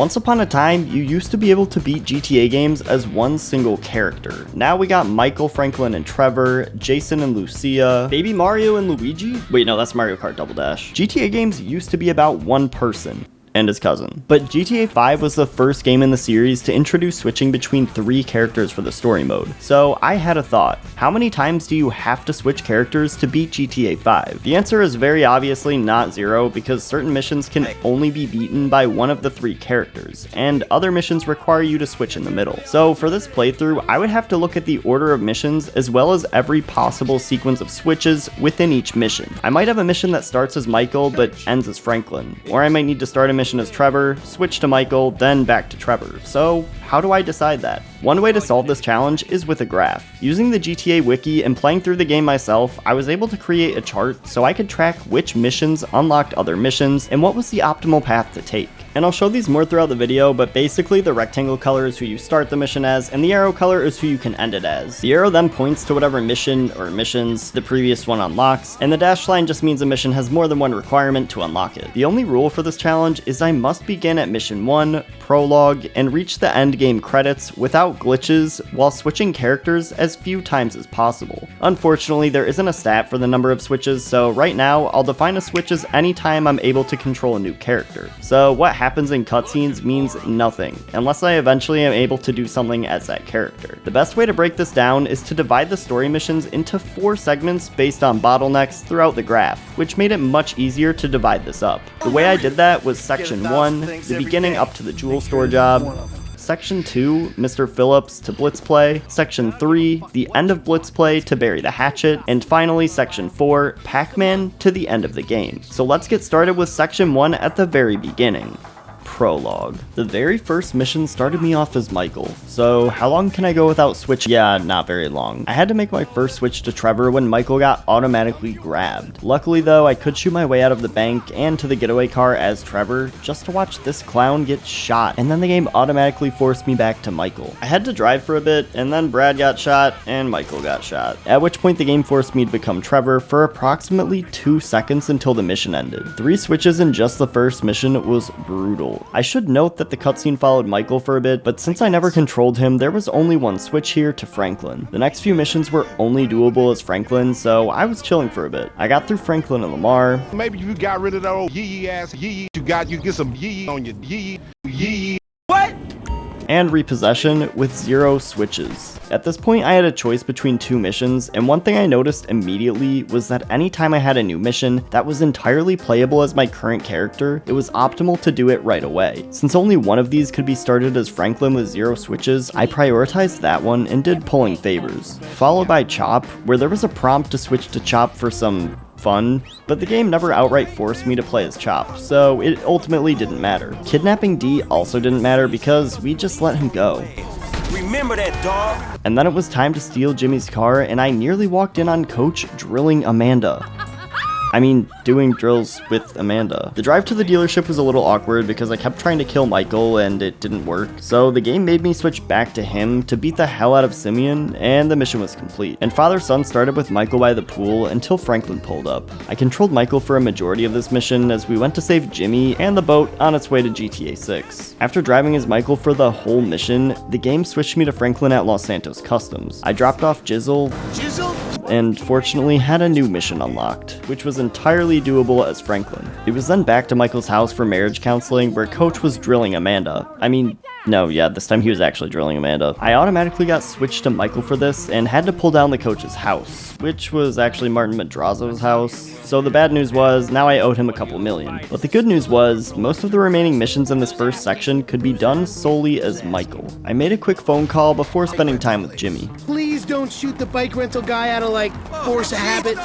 Once upon a time, you used to be able to beat GTA games as one single character. Now we got Michael, Franklin, and Trevor, Jason and Lucia, Baby Mario and Luigi? Wait, no, that's Mario Kart Double Dash. GTA games used to be about one person and his cousin. But GTA 5 was the first game in the series to introduce switching between 3 characters for the story mode. So I had a thought. How many times do you have to switch characters to beat GTA 5? The answer is very obviously not 0, because certain missions can only be beaten by one of the 3 characters, and other missions require you to switch in the middle. So for this playthrough, I would have to look at the order of missions as well as every possible sequence of switches within each mission. I might have a mission that starts as Michael but ends as Franklin, or I might need to start a mission as Trevor, switch to Michael, then back to Trevor. So how do I decide that? One way to solve this challenge is with a graph. Using the GTA wiki and playing through the game myself, I was able to create a chart so I could track which missions unlocked other missions and what was the optimal path to take. And I'll show these more throughout the video, but basically the rectangle color is who you start the mission as, and the arrow color is who you can end it as. The arrow then points to whatever mission or missions the previous one unlocks, and the dashed line just means a mission has more than one requirement to unlock it. The only rule for this challenge is I must begin at mission 1, prologue, and reach the end game credits without glitches while switching characters as few times as possible. Unfortunately, there isn't a stat for the number of switches, so right now I'll define a switch as any time I'm able to control a new character. So what happens in cutscenes means nothing, unless I eventually am able to do something as that character. The best way to break this down is to divide the story missions into 4 segments based on bottlenecks throughout the graph, which made it much easier to divide this up. The way I did that was section 1, the beginning up to the jewel store job, Section 2, Mr. Phillips to Blitz Play, Section 3, the end of Blitz Play to bury the hatchet, and finally Section 4, Pac-Man to the end of the game. So let's get started with Section 1 at the very beginning. Prologue. The very first mission started me off as Michael, so how long can I go without switching? Yeah, not very long. I had to make my first switch to Trevor when Michael got automatically grabbed. Luckily though, I could shoot my way out of the bank and to the getaway car as Trevor just to watch this clown get shot, and then the game automatically forced me back to Michael. I had to drive for a bit, and then Brad got shot and Michael got shot, at which point the game forced me to become Trevor for approximately 2 seconds until the mission ended. 3 switches in just the first mission was brutal. I should note that the cutscene followed Michael for a bit, but since I never controlled him, there was only one switch here to Franklin. The next few missions were only doable as Franklin, so I was chilling for a bit. I got through Franklin and Mohr. Maybe you got rid of that old yee ass yee. You get some yee on your yee. What? And repossession with 0 switches. At this point I had a choice between 2 missions, and one thing I noticed immediately was that anytime I had a new mission that was entirely playable as my current character, it was optimal to do it right away. Since only one of these could be started as Franklin with 0 switches, I prioritized that one and did pulling favors. Followed by Chop, where there was a prompt to switch to Chop for some fun, but the game never outright forced me to play as Chop, so it ultimately didn't matter. Kidnapping D also didn't matter because we just let him go. Remember that, dog? And then it was time to steal Jimmy's car, and I nearly walked in on Coach drilling Amanda. Doing drills with Amanda. The drive to the dealership was a little awkward because I kept trying to kill Michael and it didn't work, so the game made me switch back to him to beat the hell out of Simeon, and the mission was complete. And father-son started with Michael by the pool until Franklin pulled up. I controlled Michael for a majority of this mission as we went to save Jimmy and the boat on its way to GTA 6. After driving as Michael for the whole mission, the game switched me to Franklin at Los Santos Customs. I dropped off Jizzle, and fortunately had a new mission unlocked, which was entirely doable as Franklin. It was then back to Michael's house for marriage counseling, where Coach was drilling Amanda. This time he was actually drilling Amanda. I automatically got switched to Michael for this and had to pull down the Coach's house, which was actually Martin Madrazo's house. So the bad news was, now I owed him a couple million. But the good news was, most of the remaining missions in this first section could be done solely as Michael. I made a quick phone call before spending time with Jimmy. Please don't shoot the bike rental guy out of, force of habit.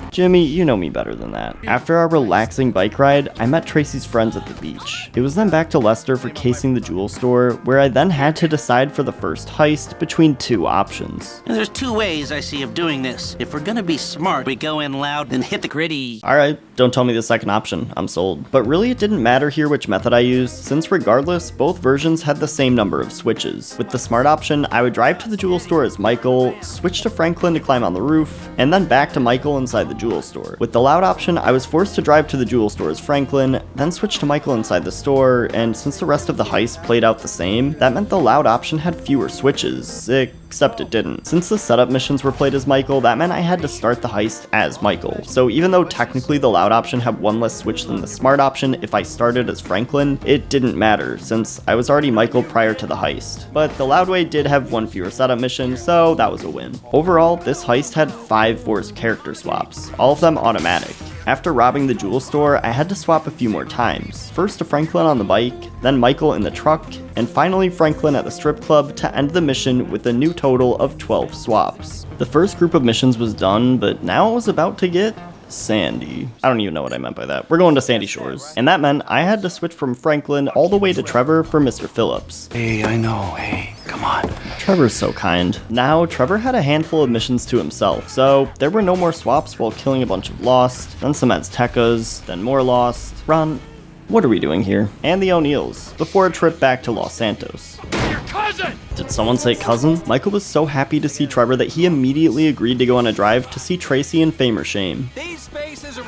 Jimmy, you know me better than that. After our relaxing bike ride, I met Tracy's friends at the beach. It was then back to Lester for casing the jewel store, where I then had to decide for the first heist between 2 options. There's 2 ways I see of doing this. If we're gonna be smart, we go in loud and hit the gritty. Alright, don't tell me the second option, I'm sold. But really it didn't matter here which method I used, since regardless, both versions had the same number of switches. With the smart option, I would drive to the jewel store as Michael, switch to Franklin to climb on the roof, and then back to Michael inside the jewel store. With the loud option, I was forced to drive to the jewel store as Franklin, then switch to Michael inside the store, and since the rest of the heist played out the same, that meant the loud option had fewer switches, except it didn't. Since the setup missions were played as Michael, that meant I had to start the heist as Michael. So even though technically the loud option had one less switch than the smart option if I started as Franklin, it didn't matter since I was already Michael prior to the heist. But the loud way did have one fewer setup mission, so that was a win. Overall, this heist had 5 forced character swaps, all of them automatic. After robbing the jewel store, I had to swap a few more times. First to Franklin on the bike, then Michael in the truck, and finally Franklin at the strip club to end the mission with a new total of 12 swaps. The first group of missions was done, but now it was about to get sandy. I don't even know what I meant by that. We're going to Sandy Shores. And that meant I had to switch from Franklin all the way to Trevor for Mr. Phillips. Hey, I know. Hey, come on. Trevor's so kind. Now, Trevor had a handful of missions to himself, so there were no more swaps while killing a bunch of Lost, then some Aztecas, then more Lost. Run. What are we doing here? And the O'Neills, before a trip back to Los Santos. Your cousin! Did someone say cousin? Michael was so happy to see Trevor that he immediately agreed to go on a drive to see Tracy in Fame or Shame. These spaces are...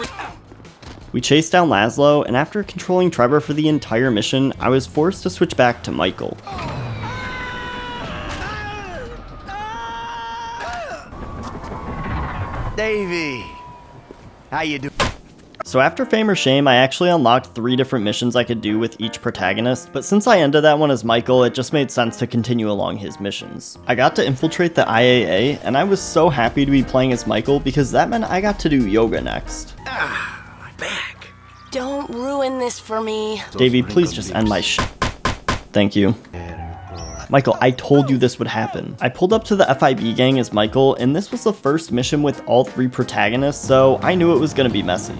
We chased down Laszlo, and after controlling Trevor for the entire mission, I was forced to switch back to Michael. Davey, how you doing? So after Fame or Shame, I actually unlocked 3 different missions I could do with each protagonist, but since I ended that one as Michael, it just made sense to continue along his missions. I got to infiltrate the IAA, and I was so happy to be playing as Michael because that meant I got to do yoga next. My back. Don't ruin this for me. Davey, please just end my shit. Thank you. Michael, I told you this would happen. I pulled up to the FIB gang as Michael, and this was the first mission with all 3 protagonists, so I knew it was gonna be messy.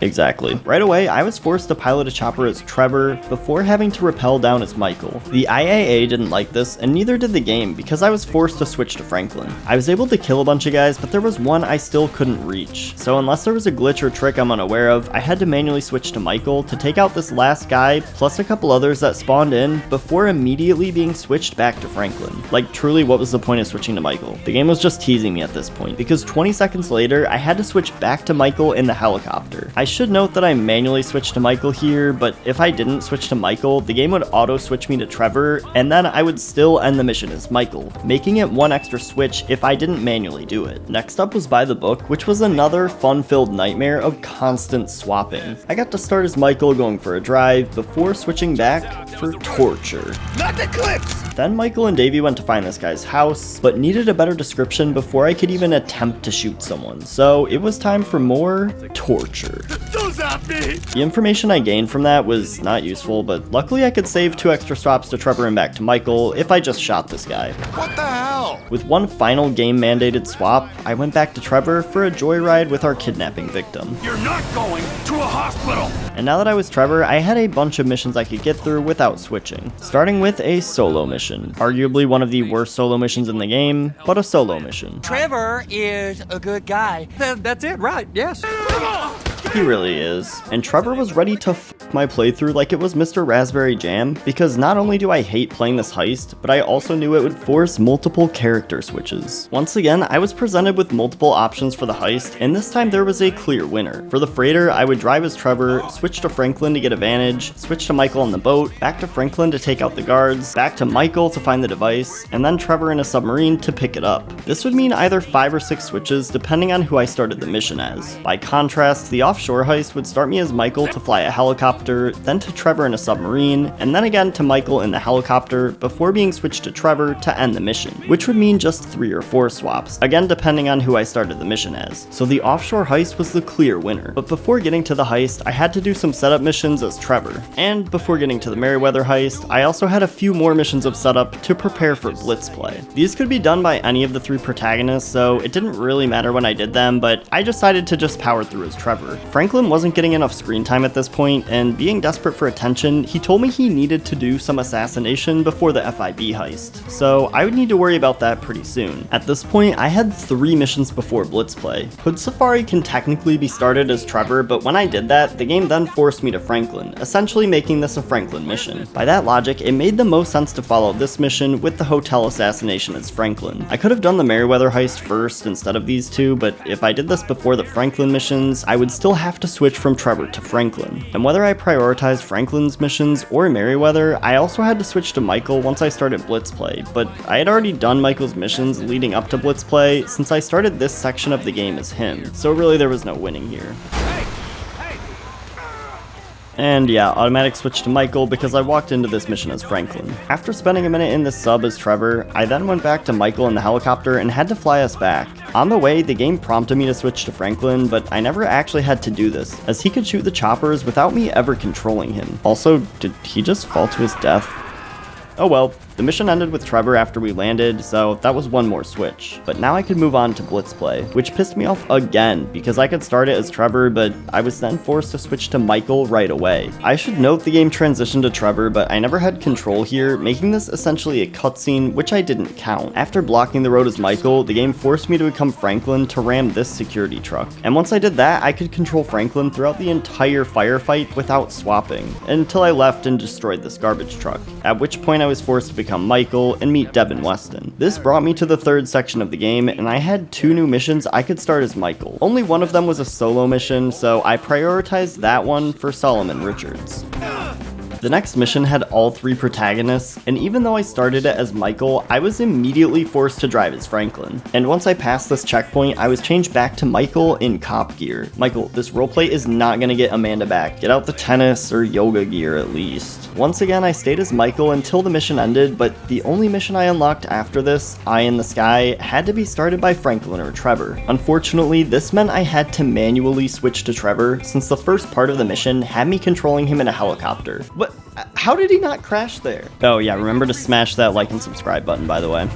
Exactly. Right away, I was forced to pilot a chopper as Trevor before having to rappel down as Michael. The IAA didn't like this, and neither did the game because I was forced to switch to Franklin. I was able to kill a bunch of guys, but there was one I still couldn't reach. So unless there was a glitch or trick I'm unaware of, I had to manually switch to Michael to take out this last guy, plus a couple others that spawned in, before immediately being switched back to Franklin. Like, truly, what was the point of switching to Michael? The game was just teasing me at this point, because 20 seconds later, I had to switch back to Michael in the helicopter. I should note that I manually switched to Michael here, but if I didn't switch to Michael, the game would auto-switch me to Trevor, and then I would still end the mission as Michael, making it one extra switch if I didn't manually do it. Next up was By the Book, which was another fun-filled nightmare of constant swapping. I got to start as Michael going for a drive, before switching back for torture. Not the clips! Then Michael and Davey went to find this guy's house, but needed a better description before I could even attempt to shoot someone, so it was time for more torture. The information I gained from that was not useful, but luckily I could save 2 extra stops to Trevor and back to Michael if I just shot this guy. What the hell? With one final game-mandated swap, I went back to Trevor for a joyride with our kidnapping victim. You're not going to a hospital! And now that I was Trevor, I had a bunch of missions I could get through without switching. Starting with a solo mission. Arguably one of the worst solo missions in the game, but a solo mission. Trevor is a good guy. That's it, right? Yes. He really is. And Trevor was ready to f my playthrough like it was Mr. Raspberry Jam, because not only do I hate playing this heist, but I also knew it would force multiple character switches. Once again, I was presented with multiple options for the heist, and this time there was a clear winner. For the freighter, I would drive as Trevor, switch to Franklin to get advantage, switch to Michael on the boat, back to Franklin to take out the guards, back to Michael to find the device, and then Trevor in a submarine to pick it up. This would mean either 5 or 6 switches depending on who I started the mission as. By contrast, the offshore heist would start me as Michael to fly a helicopter, then to Trevor in a submarine, and then again to Michael in the helicopter before being switched to Trevor to end the mission, which would mean just 3 or 4 swaps, again depending on who I started the mission as. So the offshore heist was the clear winner. But before getting to the heist, I had to do some setup missions as Trevor. And before getting to the Merryweather heist, I also had a few more missions of setup to prepare for Blitz play. These could be done by any of the 3 protagonists, so it didn't really matter when I did them, but I decided to just power through as Trevor. Franklin wasn't getting enough screen time at this point, and being desperate for attention, he told me he needed to do some assassination before the FIB heist, so I would need to worry about that pretty soon. At this point, I had 3 missions before Blitz play. Hood Safari can technically be started as Trevor, but when I did that, the game then forced me to Franklin, essentially making this a Franklin mission. By that logic, it made the most sense to follow this mission with the hotel assassination as Franklin. I could have done the Merryweather heist first instead of these two, but if I did this before the Franklin missions, I would still have to switch from Trevor to Franklin. And whether I prioritized Franklin's missions or Merryweather, I also had to switch to Michael once I started Blitz play, but I had already done Michael's missions leading up to Blitz play since I started this section of the game as him, so really there was no winning here. And yeah, automatic switch to Michael because I walked into this mission as Franklin. After spending a minute in the sub as Trevor, I then went back to Michael in the helicopter and had to fly us back. On the way, the game prompted me to switch to Franklin, but I never actually had to do this, as he could shoot the choppers without me ever controlling him. Also, did he just fall to his death? Oh well, the mission ended with Trevor after we landed, so that was one more switch. But now I could move on to Blitz play, which pissed me off again, because I could start it as Trevor, but I was then forced to switch to Michael right away. I should note the game transitioned to Trevor, but I never had control here, making this essentially a cutscene, which I didn't count. After blocking the road as Michael, the game forced me to become Franklin to ram this security truck. And once I did that, I could control Franklin throughout the entire firefight without swapping, until I left and destroyed this garbage truck, at which point I was forced to become Michael and meet Devin Weston. This brought me to the 3rd section of the game, and I had 2 new missions I could start as Michael. Only one of them was a solo mission, so I prioritized that one for Solomon Richards. The next mission had all 3 protagonists, and even though I started it as Michael, I was immediately forced to drive as Franklin. And once I passed this checkpoint, I was changed back to Michael in cop gear. Michael, this roleplay is not gonna get Amanda back. Get out the tennis or yoga gear at least. Once again, I stayed as Michael until the mission ended, but the only mission I unlocked after this, Eye in the Sky, had to be started by Franklin or Trevor. Unfortunately, this meant I had to manually switch to Trevor, since the first part of the mission had me controlling him in a helicopter. What? How did he not crash there? Oh yeah, remember to smash that like and subscribe button, by the way.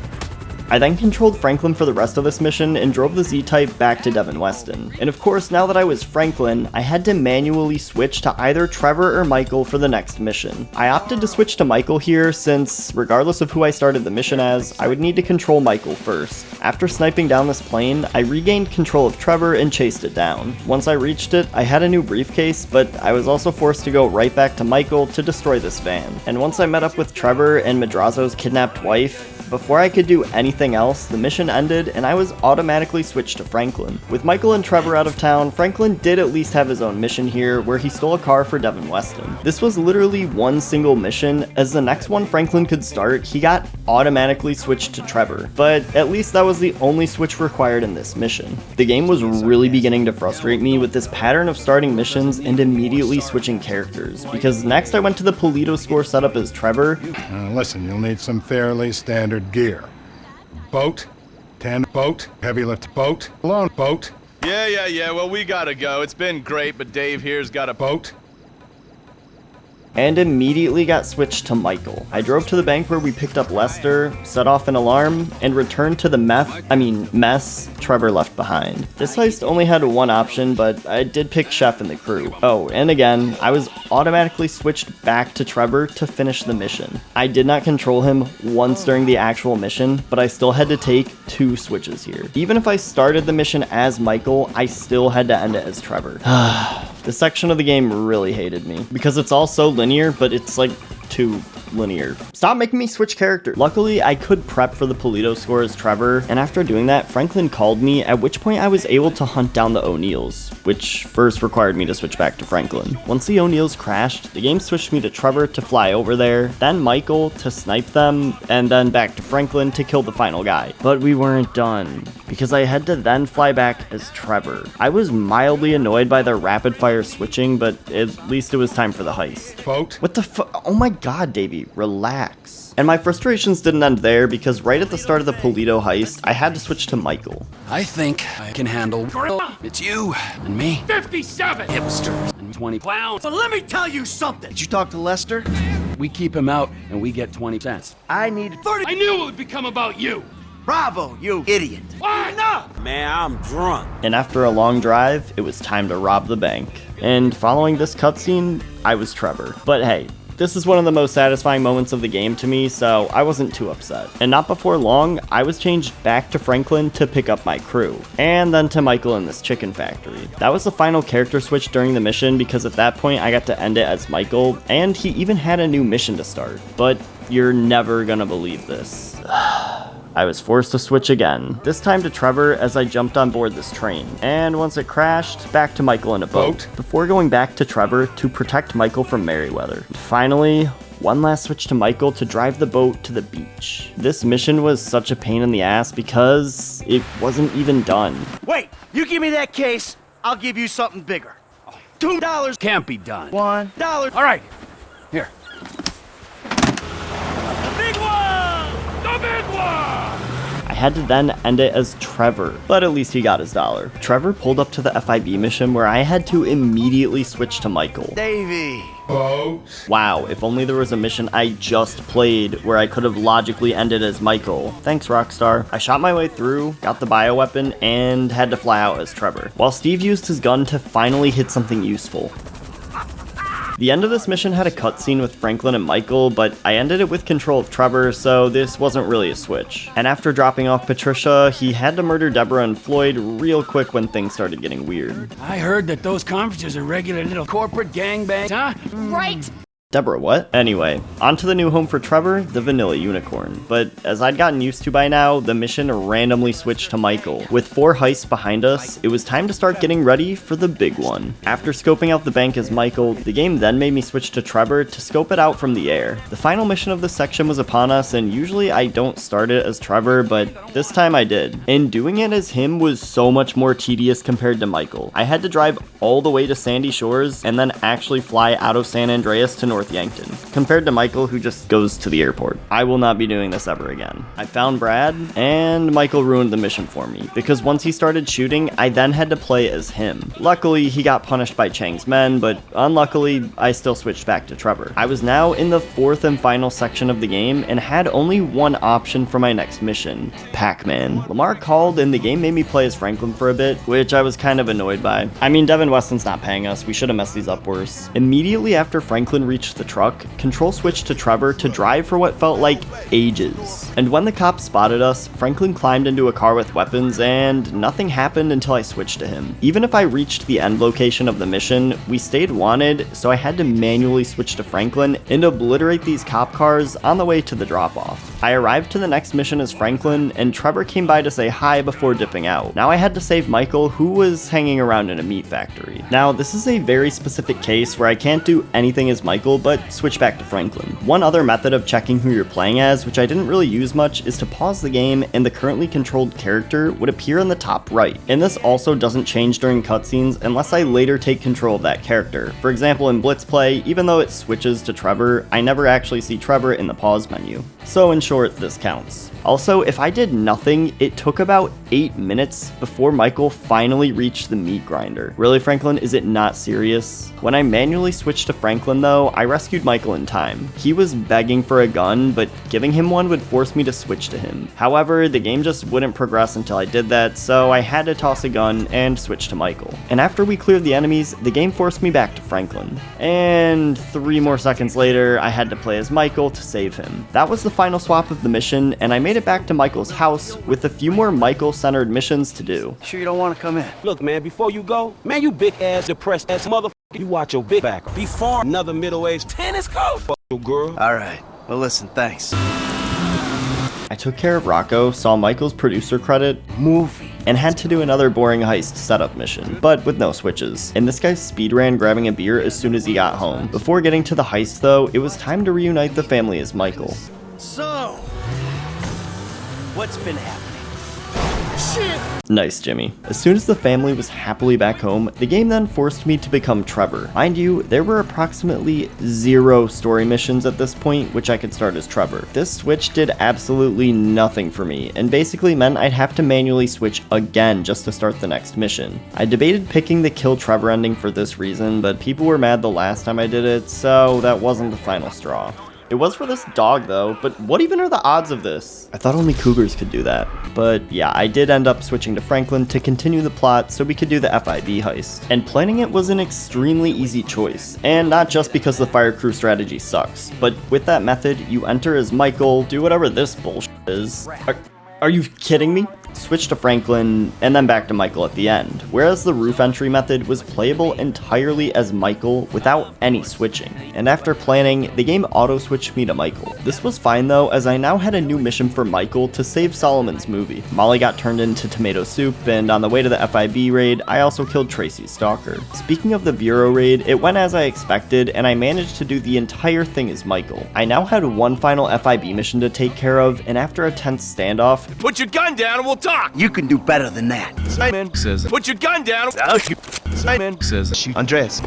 I then controlled Franklin for the rest of this mission and drove the Z-Type back to Devin Weston. And of course, now that I was Franklin, I had to manually switch to either Trevor or Michael for the next mission. I opted to switch to Michael here since, regardless of who I started the mission as, I would need to control Michael first. After sniping down this plane, I regained control of Trevor and chased it down. Once I reached it, I had a new briefcase, but I was also forced to go right back to Michael to destroy this van. And once I met up with Trevor and Madrazo's kidnapped wife, before I could do anything else, the mission ended and I was automatically switched to Franklin. With Michael and Trevor out of town, Franklin did at least have his own mission here where he stole a car for Devin Weston. This was literally one single mission, as the next one Franklin could start, he got automatically switched to Trevor, but at least that was the only switch required in this mission. The game was really beginning to frustrate me with this pattern of starting missions and immediately switching characters, because next I went to the Polito score setup as Trevor. Listen, you'll need some fairly standard gear. Boat, 10 boat, heavy lift boat, alone boat. Yeah, well, we gotta go. It's been great, but Dave here's got a Boat. And immediately got switched to Michael. I drove to the bank where we picked up Lester, set off an alarm, and returned to the mess Trevor left behind. This heist only had one option, but I did pick Chef in the crew. Oh, and again, I was automatically switched back to Trevor to finish the mission. I did not control him once during the actual mission, but I still had to take 2 switches here. Even if I started the mission as Michael, I still had to end it as Trevor. This section of the game really hated me, because it's all so linear, but it's like too linear. Stop making me switch characters. Luckily, I could prep for the Polito score as Trevor, and after doing that, Franklin called me, at which point I was able to hunt down the O'Neills, which first required me to switch back to Franklin. Once the O'Neills crashed, the game switched me to Trevor to fly over there, then Michael to snipe them, and then back to Franklin to kill the final guy. But we weren't done, because I had to then fly back as Trevor. I was mildly annoyed by the rapid fire switching, but at least it was time for the heist. Boat. What the fu- Oh my god, Davey, relax. And my frustrations didn't end there, because right at the start of the Polito heist, I had to switch to Michael. I think I can handle. It's you and me. 57 hipsters and 20 clowns. So let me tell you something. Did you talk to Lester? We keep him out and we get 20 cents. I need 30. I knew it would become about you. Bravo, you idiot. Enough! Man, I'm drunk. And after a long drive, it was time to rob the bank. And following this cutscene, I was Trevor. But hey, this is one of the most satisfying moments of the game to me, so I wasn't too upset. And not before long, I was changed back to Franklin to pick up my crew, and then to Michael in this chicken factory. That was the final character switch during the mission because at that point I got to end it as Michael, and he even had a new mission to start. But you're never gonna believe this. I was forced to switch again, this time to Trevor as I jumped on board this train. And once it crashed, back to Michael in a boat, before going back to Trevor to protect Michael from Merryweather. Finally, one last switch to Michael to drive the boat to the beach. This mission was such a pain in the ass because it wasn't even done. Wait, you give me that case, I'll give you something bigger. $2. Can't be done. $1. All right, here. The big one! The big one! I had to then end it as Trevor, but at least he got his dollar. Trevor pulled up to the FIB mission where I had to immediately switch to Michael. Davey. Boat. Wow, if only there was a mission I just played where I could have logically ended as Michael. Thanks, Rockstar. I shot my way through, got the bioweapon, and had to fly out as Trevor, while Steve used his gun to finally hit something useful. The end of this mission had a cutscene with Franklin and Michael, but I ended it with control of Trevor, so this wasn't really a switch. And after dropping off Patricia, he had to murder Deborah and Floyd real quick when things started getting weird. I heard that those conferences are regular little corporate gangbangs, huh? Right. Deborah, what? Anyway, on to the new home for Trevor, the Vanilla Unicorn. But as I'd gotten used to by now, the mission randomly switched to Michael. With 4 heists behind us, it was time to start getting ready for the big one. After scoping out the bank as Michael, the game then made me switch to Trevor to scope it out from the air. The final mission of this section was upon us, and usually I don't start it as Trevor, but this time I did. And doing it as him was so much more tedious compared to Michael. I had to drive all the way to Sandy Shores and then actually fly out of San Andreas to North Yankton, compared to Michael, who just goes to the airport. I will not be doing this ever again. I found Brad, and Michael ruined the mission for me, because once he started shooting, I then had to play as him. Luckily, he got punished by Chang's men, but unluckily, I still switched back to Trevor. I was now in the 4th and final section of the game, and had only one option for my next mission, Pac-Man. Lamar called, and the game made me play as Franklin for a bit, which I was kind of annoyed by. I mean, Devin Weston's not paying us, we should have messed these up worse. Immediately after Franklin reached the truck, control switched to Trevor to drive for what felt like ages. And when the cops spotted us, Franklin climbed into a car with weapons, and nothing happened until I switched to him. Even if I reached the end location of the mission, we stayed wanted, so I had to manually switch to Franklin and obliterate these cop cars on the way to the drop-off. I arrived to the next mission as Franklin, and Trevor came by to say hi before dipping out. Now I had to save Michael, who was hanging around in a meat factory. Now, this is a very specific case where I can't do anything as Michael, but switch back to Franklin. One other method of checking who you're playing as, which I didn't really use much, is to pause the game and the currently controlled character would appear in the top right. And this also doesn't change during cutscenes unless I later take control of that character. For example, in Blitz Play, even though it switches to Trevor, I never actually see Trevor in the pause menu. So in short, this counts. Also, if I did nothing, it took about 8 minutes before Michael finally reached the meat grinder. Really, Franklin, is it not serious? When I manually switched to Franklin though, I rescued Michael in time. He was begging for a gun, but giving him one would force me to switch to him. However, the game just wouldn't progress until I did that, so I had to toss a gun and switch to Michael. And after we cleared the enemies, the game forced me back to Franklin. And 3 more seconds later, I had to play as Michael to save him. That was the final swap of the mission, and I made it back to Michael's house with a few more Michael-centered missions to do. Sure you don't want to come in? Look, man, before you go, man, you big-ass, depressed-ass motherfucker, you watch your big back before another middle-aged tennis coach. Fuck your girl. All right. Well, listen, thanks. I took care of Rocco, saw Michael's producer credit, movie, and had to do another boring heist setup mission, but with no switches. And this guy speedran grabbing a beer as soon as he got home. Before getting to the heist though, it was time to reunite the family as Michael. So, what's been happening? Shit! Nice, Jimmy. As soon as the family was happily back home, the game then forced me to become Trevor. Mind you, there were approximately 0 story missions at this point, which I could start as Trevor. This switch did absolutely nothing for me, and basically meant I'd have to manually switch again just to start the next mission. I debated picking the Kill Trevor ending for this reason, but people were mad the last time I did it, so that wasn't the final straw. It was for this dog though, but what even are the odds of this? I thought only cougars could do that. But yeah, I did end up switching to Franklin to continue the plot so we could do the FIB heist. And planning it was an extremely easy choice, and not just because the fire crew strategy sucks, but with that method, you enter as Michael, do whatever this bullshit is. Are you kidding me? Switch to Franklin, and then back to Michael at the end, whereas the roof entry method was playable entirely as Michael without any switching. And after planning, the game auto-switched me to Michael. This was fine though, as I now had a new mission for Michael to save Solomon's movie. Molly got turned into tomato soup, and on the way to the FIB raid, I also killed Tracy's stalker. Speaking of the Bureau raid, it went as I expected, and I managed to do the entire thing as Michael. I now had one final FIB mission to take care of, and after a tense standoff, Put your gun down and we'll talk. You can do better than that. Simon says, put your gun down. Simon says, shoot Andreas.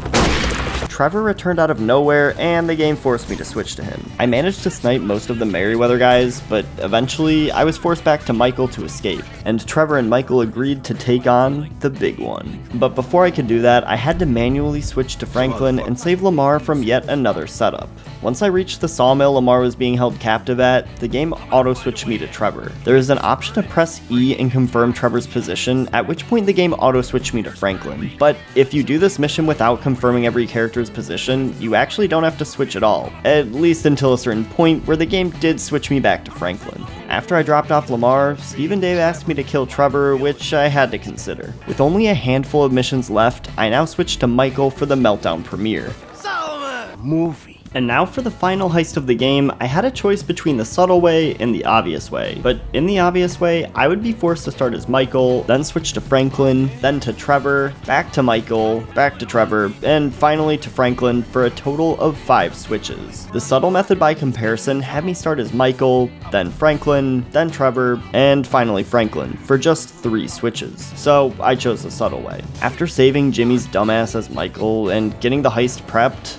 Trevor returned out of nowhere, and the game forced me to switch to him. I managed to snipe most of the Merryweather guys, but eventually I was forced back to Michael to escape, and Trevor and Michael agreed to take on the big one. But before I could do that, I had to manually switch to Franklin and save Lamar from yet another setup. Once I reached the sawmill Lamar was being held captive at, the game auto-switched me to Trevor. There is an option to press E and confirm Trevor's position, at which point the game auto-switched me to Franklin. But if you do this mission without confirming every character's position, you actually don't have to switch at all, at least until a certain point where the game did switch me back to Franklin. After I dropped off Lamar, Steve and Dave asked me to kill Trevor, which I had to consider. With only a handful of missions left, I now switched to Michael for the Meltdown premiere. Movie. And now for the final heist of the game, I had a choice between the subtle way and the obvious way. But in the obvious way, I would be forced to start as Michael, then switch to Franklin, then to Trevor, back to Michael, back to Trevor, and finally to Franklin for a total of 5 switches. The subtle method by comparison had me start as Michael, then Franklin, then Trevor, and finally Franklin for just 3 switches. So I chose the subtle way. After saving Jimmy's dumbass as Michael and getting the heist prepped,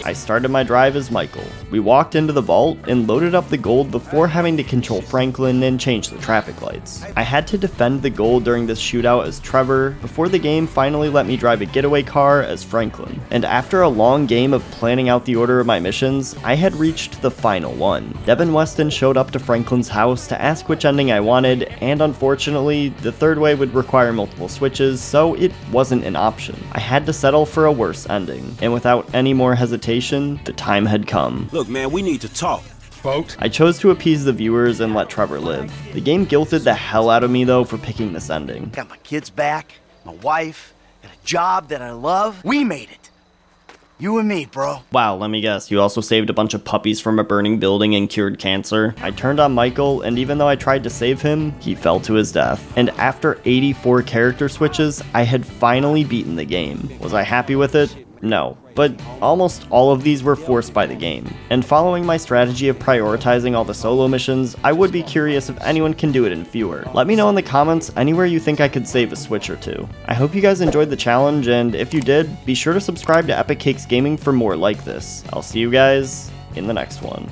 I started my drive as Michael. We walked into the vault and loaded up the gold before having to control Franklin and change the traffic lights. I had to defend the gold during this shootout as Trevor, before the game finally let me drive a getaway car as Franklin. And after a long game of planning out the order of my missions, I had reached the final one. Devin Weston showed up to Franklin's house to ask which ending I wanted, and unfortunately, the third way would require multiple switches, so it wasn't an option. I had to settle for a worse ending, and without any more hesitation, the time had come. Look, man, we need to talk. Boat. I chose to appease the viewers and let Trevor live. The game guilted the hell out of me though for picking this ending. Got my kids back, my wife, and a job that I love. We made it. You and me, bro. Wow, let me guess, you also saved a bunch of puppies from a burning building and cured cancer. I turned on Michael, and even though I tried to save him, he fell to his death. And after 84 character switches, I had finally beaten the game. Was I happy with it? No, but almost all of these were forced by the game. And following my strategy of prioritizing all the solo missions, I would be curious if anyone can do it in fewer. Let me know in the comments anywhere you think I could save a switch or two. I hope you guys enjoyed the challenge, and if you did, be sure to subscribe to Epic Cakes Gaming for more like this. I'll see you guys in the next one.